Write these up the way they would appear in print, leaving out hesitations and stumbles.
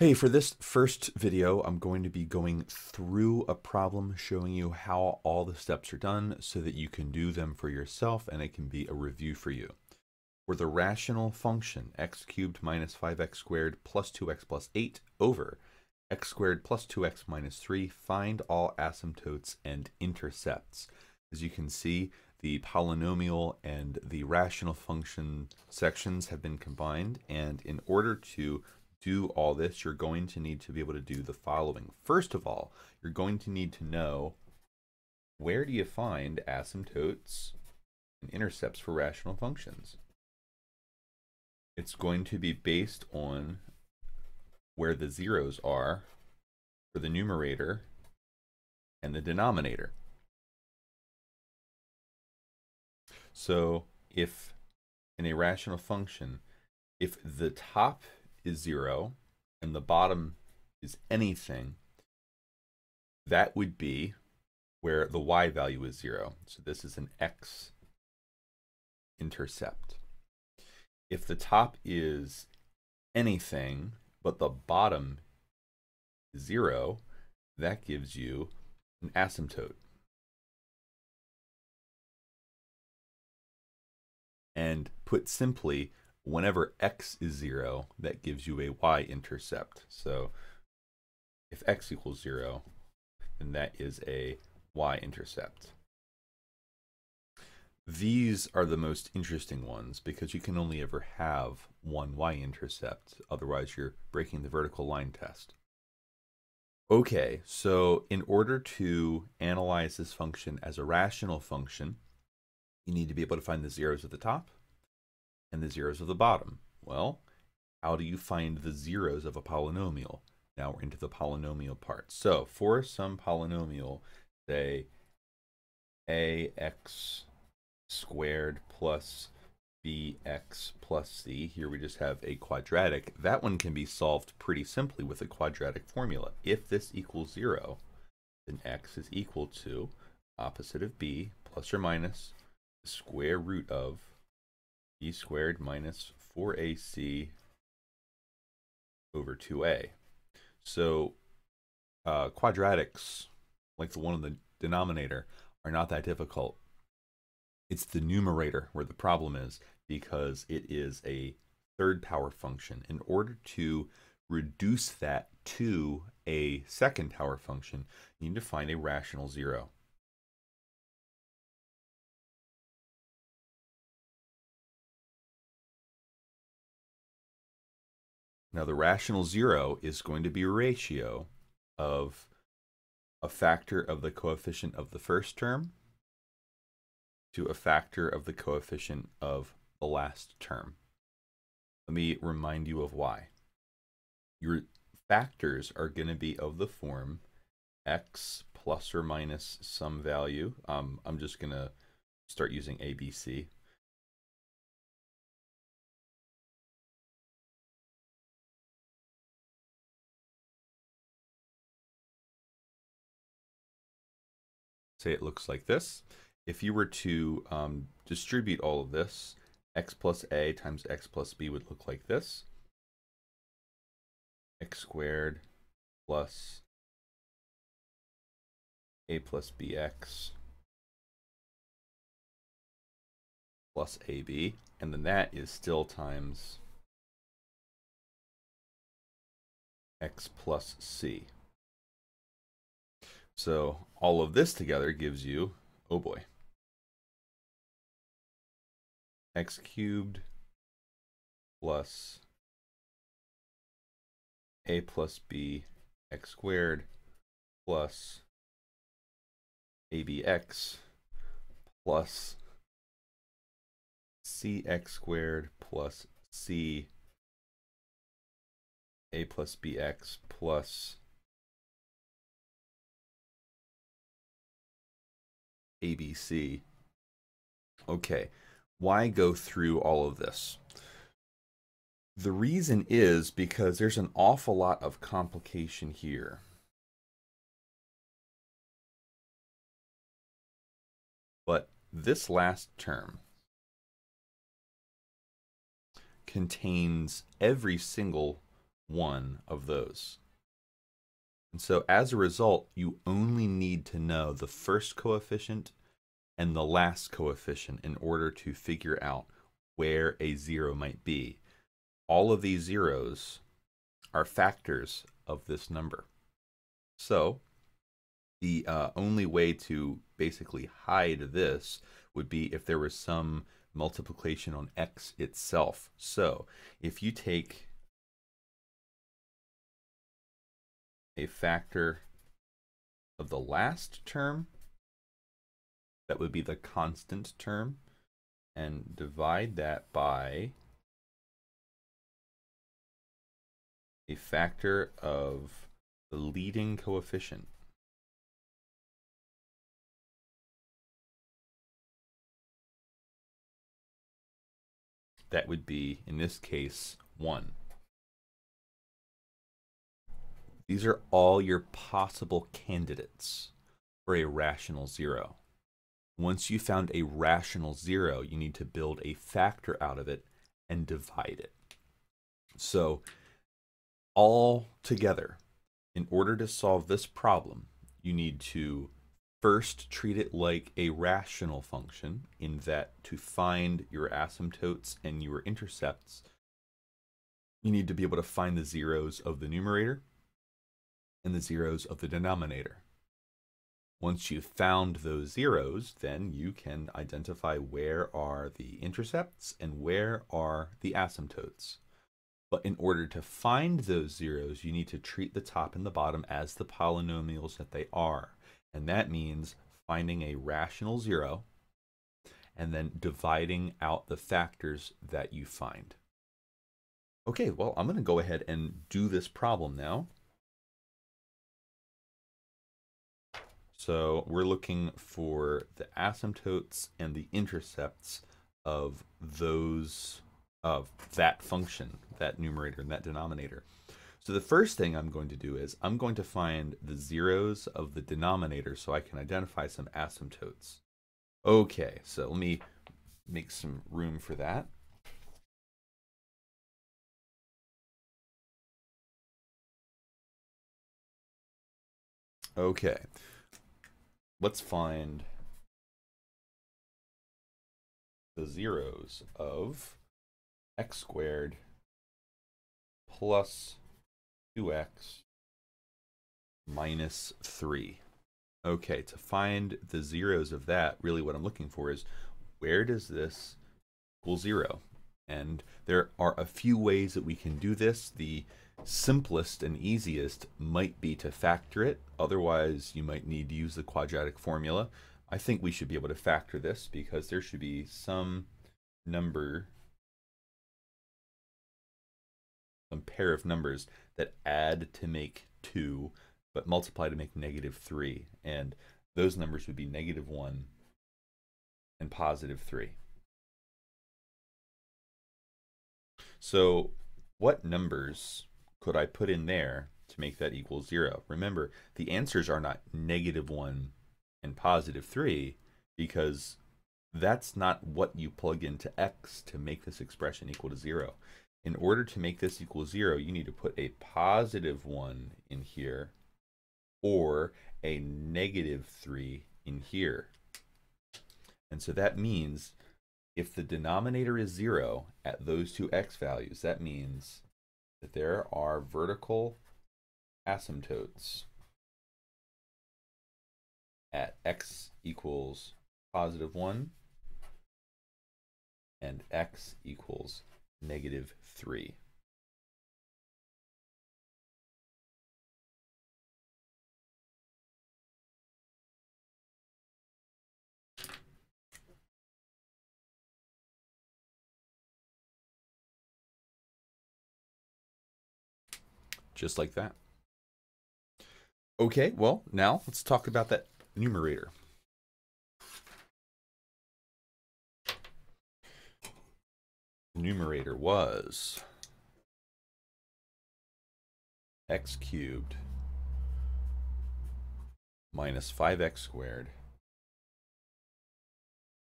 Hey, for this first video, I'm going to be going through a problem showing you how all the steps are done so that you can do them for yourself and it can be a review for you. For the rational function x cubed minus 5x squared plus 2x plus 8 over x squared plus 2x minus 3, find all asymptotes and intercepts. As you can see, the polynomial and the rational function sections have been combined, and in order to do all this, you're going to need to be able to do the following. First of all, you're going to need to know, where do you find asymptotes and intercepts for rational functions? It's going to be based on where the zeros are for the numerator and the denominator. So if in a rational function, if the top is 0 and the bottom is anything, that would be where the y value is 0. So this is an x intercept. If the top is anything but the bottom is 0, that gives you an asymptote. And put simply, whenever x is 0, that gives you a y-intercept. So if x equals 0, then that is a y-intercept. These are the most interesting ones because you can only ever have one y-intercept. Otherwise, you're breaking the vertical line test. Okay, so in order to analyze this function as a rational function, you need to be able to find the zeros at the top and the zeros of the bottom. Well, how do you find the zeros of a polynomial? Now we're into the polynomial part. So for some polynomial, say ax squared plus bx plus c, here we just have a quadratic. That one can be solved pretty simply with a quadratic formula. If this equals 0, then x is equal to opposite of b plus or minus the square root of b squared minus 4ac over 2a. So quadratics, like the one in the denominator, are not that difficult. It's the numerator where the problem is, because it is a third power function. In order to reduce that to a second power function, you need to find a rational zero. Now the rational zero is going to be a ratio of a factor of the coefficient of the first term to a factor of the coefficient of the last term. Let me remind you of why. Your factors are going to be of the form x plus or minus some value. I'm just going to start using ABC. Say it looks like this. If you were to distribute all of this, x plus a times x plus b would look like this. X squared plus a plus bx plus ab, and then that is still times x plus c. So all of this together gives you, oh boy, x cubed plus a plus b x squared plus abx plus cx squared plus c a plus bx plus ABC. Okay, why go through all of this? The reason is because there's an awful lot of complication here. But this last term contains every single one of those. And so as a result, you only need to know the first coefficient and the last coefficient in order to figure out where a 0 might be. All of these zeros are factors of this number. So the only way to basically hide this would be if there was some multiplication on x itself. So if you take a factor of the last term, that would be the constant term, and divide that by a factor of the leading coefficient. That would be, in this case, 1. These are all your possible candidates for a rational 0. Once you found a rational 0, you need to build a factor out of it and divide it. So all together, in order to solve this problem, you need to first treat it like a rational function, in that to find your asymptotes and your intercepts, you need to be able to find the zeros of the numerator and the zeros of the denominator. Once you've found those zeros, then you can identify where are the intercepts and where are the asymptotes. But in order to find those zeros, you need to treat the top and the bottom as the polynomials that they are. And that means finding a rational 0 and then dividing out the factors that you find. Okay, well, I'm going to go ahead and do this problem now. So we're looking for the asymptotes and the intercepts of that function, that numerator and that denominator. So the first thing I'm going to do is I'm going to find the zeros of the denominator so I can identify some asymptotes. Okay, so let me make some room for that. Okay, let's find the zeros of x squared plus 2x minus 3. Okay, to find the zeros of that, really what I'm looking for is where does this equal 0? And there are a few ways that we can do this. The simplest and easiest might be to factor it. Otherwise, you might need to use the quadratic formula. I think we should be able to factor this because there should be some number, some pair of numbers that add to make 2, but multiply to make -3. And those numbers would be -1 and +3. So what numbers could I put in there to make that equal 0? Remember, the answers are not -1 and +3 because that's not what you plug into x to make this expression equal to 0. In order to make this equal 0, you need to put a +1 in here or a -3 in here. And so that means if the denominator is 0 at those two x values, that means that there are vertical asymptotes at x equals +1 and x equals -3. Just like that. Okay, well, now let's talk about that numerator. Numerator was x cubed minus 5x squared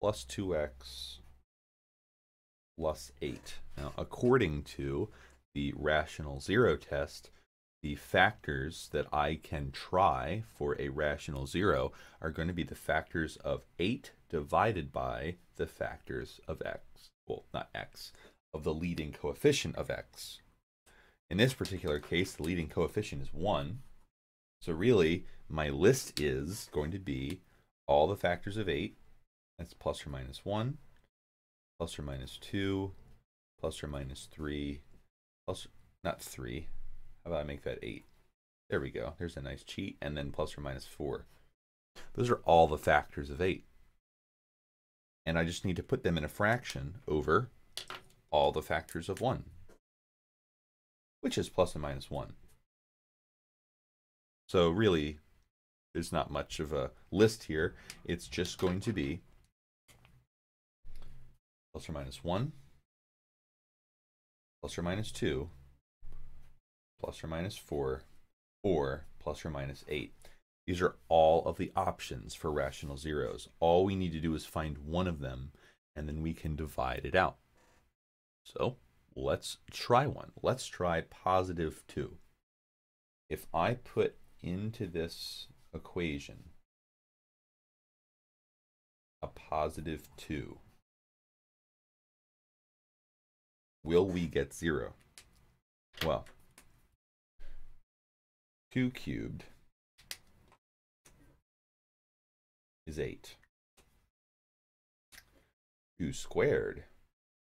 plus 2x plus 8. Now, according to the rational zero test, the factors that I can try for a rational zero are going to be the factors of 8 divided by the factors of x. Well, not x, of the leading coefficient of x. In this particular case, the leading coefficient is 1. So really, my list is going to be all the factors of 8. That's plus or minus 1, plus or minus 2, plus or minus 3, plus, not 3. How about I make that 8? There we go. There's a nice cheat. And then plus or minus 4. Those are all the factors of 8. And I just need to put them in a fraction over all the factors of 1, which is plus and minus 1. So really, there's not much of a list here. It's just going to be plus or minus 1, plus or minus 2, plus or minus 4, or plus or minus 8. These are all of the options for rational zeros. All we need to do is find one of them, and then we can divide it out. So let's try one. Let's try positive 2. If I put into this equation a positive 2, will we get 0? Well, 2 cubed is 8. 2 squared,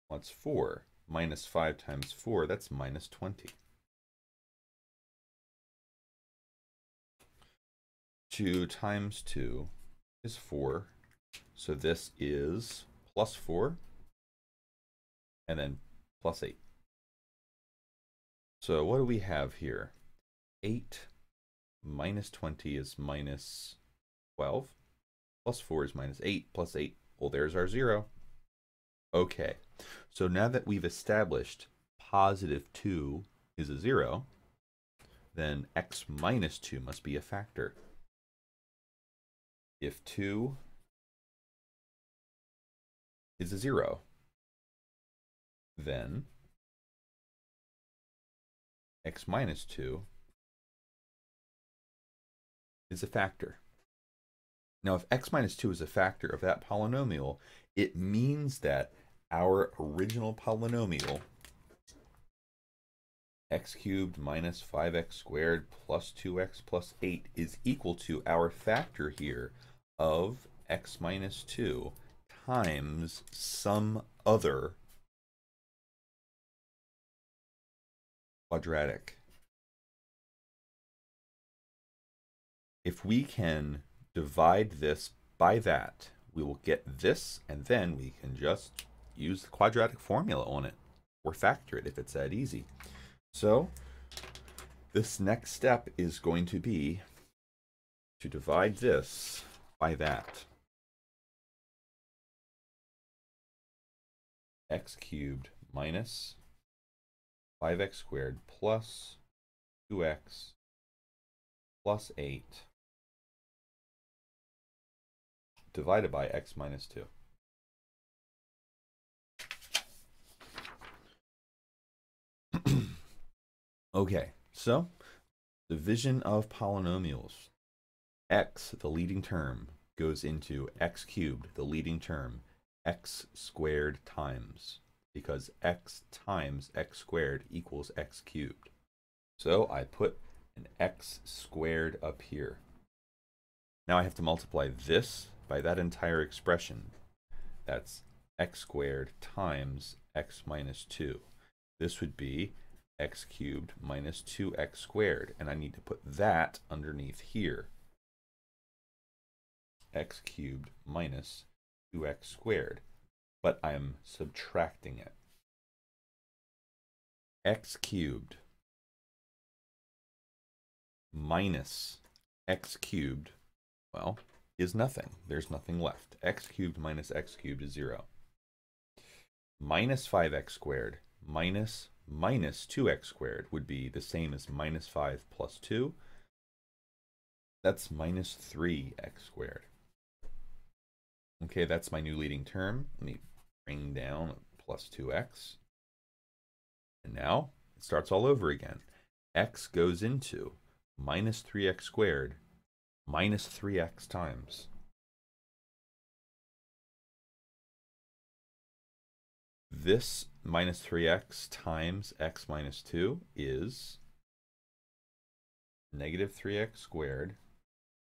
what's 4? Minus 5 times 4, that's minus 20. 2 times 2 is 4. So this is plus 4, and then plus 8. So what do we have here? 8 minus 20 is minus 12. Plus 4 is minus 8. Plus 8, well, there's our 0. Okay, so now that we've established positive 2 is a 0, then x minus 2 must be a factor. If 2 is a 0, then x minus 2 is a factor. Now, if x minus 2 is a factor of that polynomial, it means that our original polynomial, x cubed minus 5x squared plus 2x plus 8, is equal to our factor here of x minus 2 times some other quadratic. If we can divide this by that, we will get this, and then we can just use the quadratic formula on it, or factor it if it's that easy. So this next step is going to be to divide this by that. X cubed minus 5x squared plus 2x plus 8 divided by x minus 2. Okay, so division of polynomials. X, the leading term, goes into x cubed, the leading term, x squared times, because x times x squared equals x cubed. So I put an x squared up here. Now I have to multiply this by that entire expression. That's x squared times x minus 2. This would be x cubed minus 2x squared, and I need to put that underneath here. X cubed minus 2x squared, but I'm subtracting it. X cubed minus x cubed, well, is nothing. There's nothing left. X cubed minus x cubed is 0. Minus 5x squared minus 2x squared would be the same as minus 5 plus 2. That's minus 3x squared. Okay, that's my new leading term. Let me bring down plus 2x. And now it starts all over again. X goes into minus 3x squared minus 3x times. This minus 3x times x minus 2 is negative 3x squared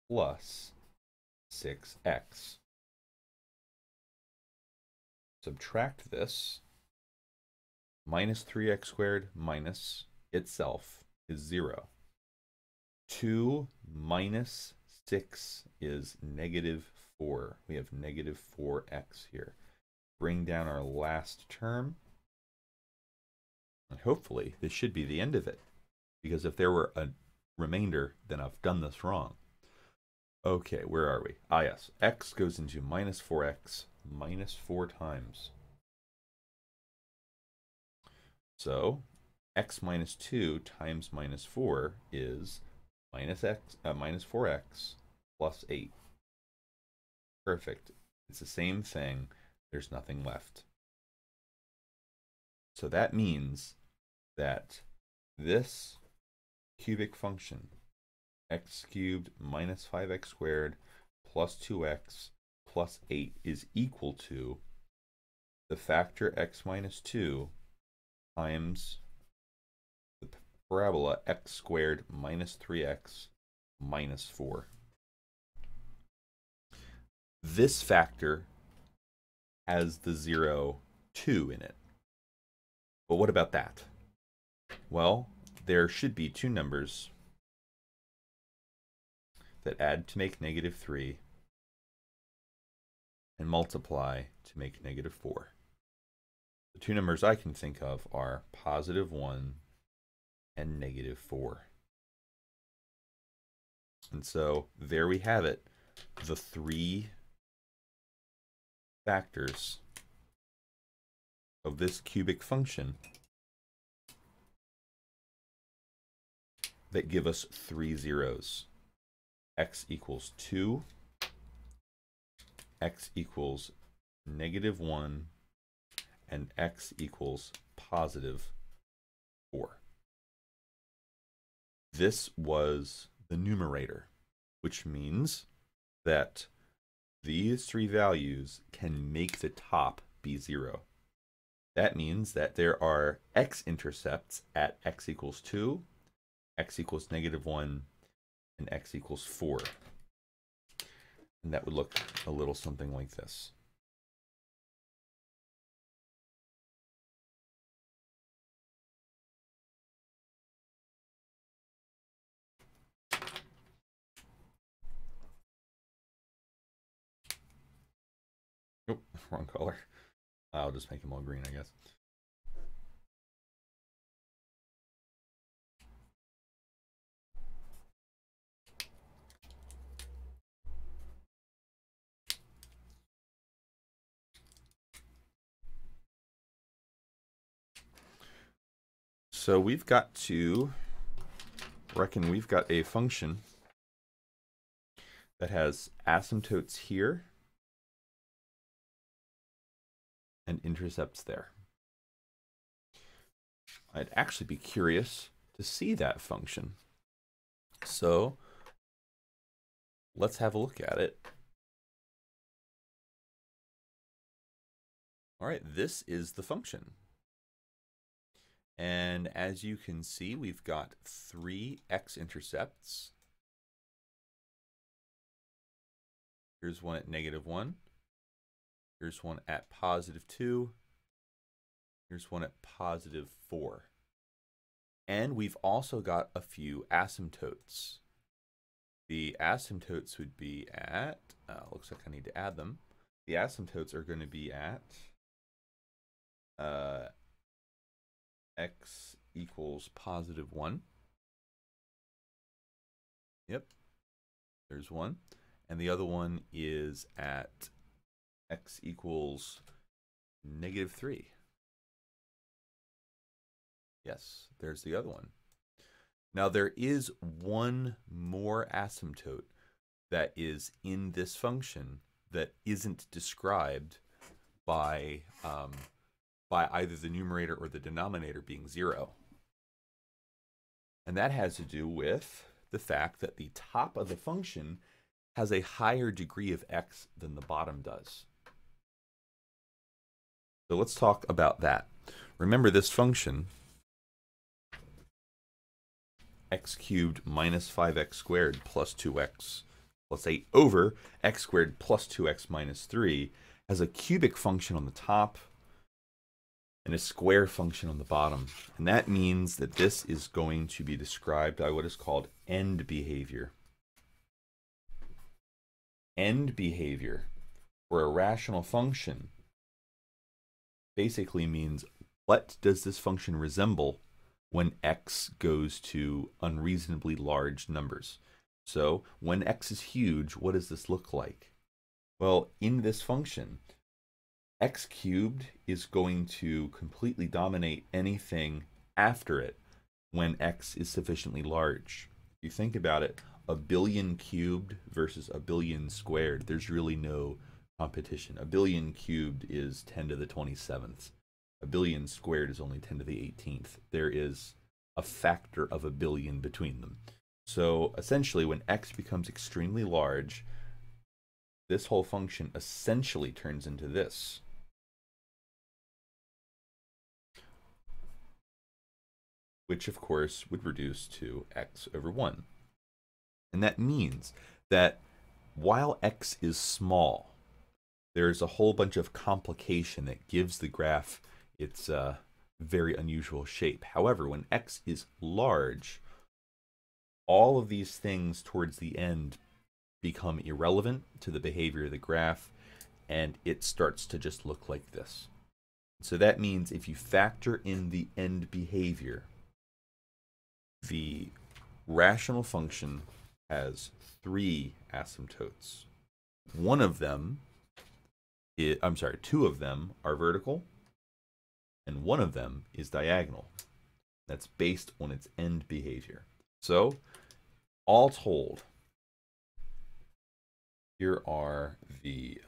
plus 6x. Subtract this. Minus 3x squared minus itself is 0. 2 minus 6 is negative 4. We have negative 4x here. Bring down our last term. And hopefully this should be the end of it. Because if there were a remainder, then I've done this wrong. Okay, where are we? Ah, yes. X goes into minus 4x minus 4 times. So x minus 2 times minus 4 is minus 4x plus 8. Perfect. It's the same thing. There's nothing left. So that means that this cubic function, x cubed minus 5x squared plus 2x plus 8, is equal to the factor x minus 2 times the parabola x squared minus 3x minus 4. This factor has the 0, 2 in it. But what about that? Well, there should be two numbers that add to make negative 3 and multiply to make negative 4. The two numbers I can think of are positive 1 and negative 4. And so there we have it, the three factors of this cubic function that give us 3 zeros. X equals 2, x equals negative 1, and x equals positive 4. This was the numerator, which means that these three values can make the top be 0. That means that there are x-intercepts at x equals 2, x equals negative 1, and x equals 4. And that would look a little something like this. Oh, wrong color. I'll just make them all green, I guess. So we've got to reckon we've got a function that has asymptotes here and intercepts there. I'd actually be curious to see that function. So let's have a look at it. All right, this is the function. And as you can see, we've got 3 x-intercepts. Here's one at negative 1. Here's one at positive 2. Here's one at positive 4. And we've also got a few asymptotes. The asymptotes would be at, looks like I need to add them. The asymptotes are going to be at x equals positive 1. Yep, there's one. And the other one is at x equals negative 3. Yes, there's the other one. Now there is one more asymptote that is in this function that isn't described by either the numerator or the denominator being 0. And that has to do with the fact that the top of the function has a higher degree of x than the bottom does. So let's talk about that. Remember this function, x cubed minus 5x squared plus 2x plus 8 over x squared plus 2x minus 3 has a cubic function on the top and a square function on the bottom. And that means that this is going to be described by what is called end behavior. End behavior for a rational function basically means, what does this function resemble when x goes to unreasonably large numbers? So when x is huge, what does this look like? Well, in this function, x cubed is going to completely dominate anything after it when x is sufficiently large. If you think about it, a billion cubed versus a billion squared, there's really no competition. A billion cubed is 10 to the 27th. A billion squared is only 10 to the 18th. There is a factor of a billion between them. So essentially, when x becomes extremely large, this whole function essentially turns into this. Which, of course, would reduce to x over 1. And that means that while x is small, there's a whole bunch of complication that gives the graph its very unusual shape. However, when x is large, all of these things towards the end become irrelevant to the behavior of the graph, and it starts to just look like this. So that means if you factor in the end behavior, the rational function has 3 asymptotes. One of them is, two of them are vertical, and one of them is diagonal. That's based on its end behavior. So, all told, here are the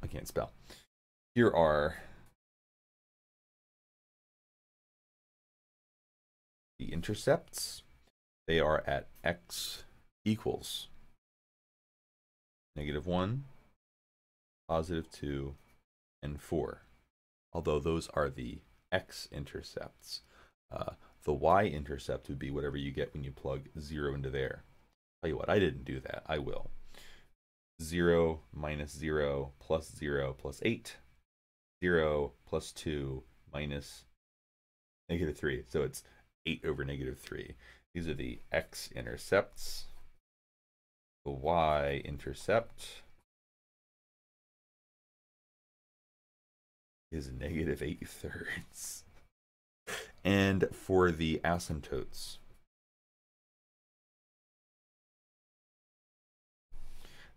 I can't spell. Here are the intercepts. They are at x equals -1, +2, and 4. Although those are the x-intercepts. The y-intercept would be whatever you get when you plug 0 into there. Tell you what, I didn't do that. I will. 0 minus 0 plus 0 plus 8. 0 plus 2 minus -3. So it's 8 over -3. These are the x-intercepts. The y-intercept is -8/3. And for the asymptotes,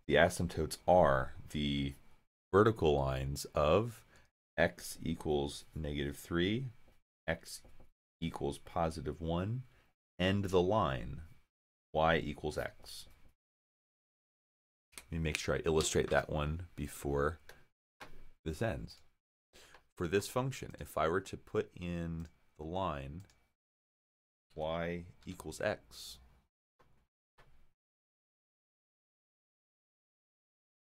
the asymptotes are the vertical lines of x equals -3, x equals +1, and the line y equals x. Let me make sure I illustrate that one before this ends. For this function, if I were to put in the line y equals x,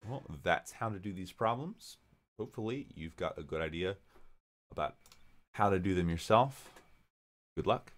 well, that's how to do these problems. Hopefully, you've got a good idea about how to do them yourself. Good luck.